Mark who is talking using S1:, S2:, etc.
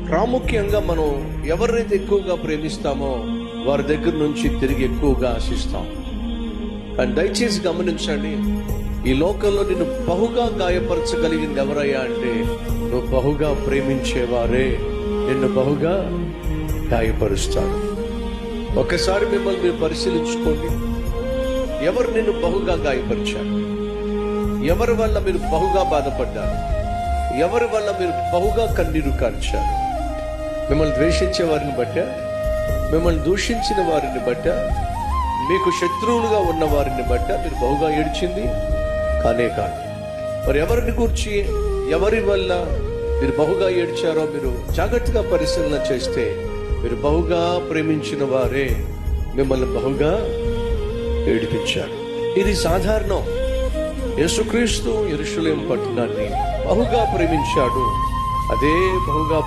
S1: ప్రాముఖ్యంగా మనం ఎవరినైతే ఎక్కువగా ప్రేమిస్తామో వారి దగ్గర నుంచి తిరిగి ఎక్కువగా ఆశిస్తాం. కానీ దయచేసి గమనించండి, ఈ లోకంలో నిన్ను బహుగా గాయపరచగలిగింది ఎవరయ్యా అంటే, నువ్వు బహుగా ప్రేమించేవారే నిన్ను బహుగా గాయపరుస్తారు. ఒకసారి మిమ్మల్ని మీరు పరిశీలించుకోండి. ఎవరు నిన్ను బహుగా గాయపరిచారు? ఎవరి వల్ల మీరు బహుగా బాధపడ్డారు? ఎవరి వల్ల మీరు బహుగా కన్నీరు కార్చారు? మిమ్మల్ని ద్వేషించే వారిని బట్ట, మిమ్మల్ని దూషించిన వారిని బట్ట, మీకు శత్రువులుగా ఉన్న వారిని బట్ట మీరు బహుగా ఏడ్చింది కానే కాదు. మరి ఎవరిని గూర్చి, ఎవరి వల్ల మీరు బహుగా ఏడ్చారో మీరు జాగ్రత్తగా పరిశీలన చేస్తే, మీరు బహుగా ప్రేమించిన వారే మిమ్మల్ని బహుగా ఏడిపించారు. ఇది సాధారణం. యేసుక్రీస్తు యెరూషలేము పట్టణాన్ని బహుగా ప్రేమించాడు. అదే బహుగా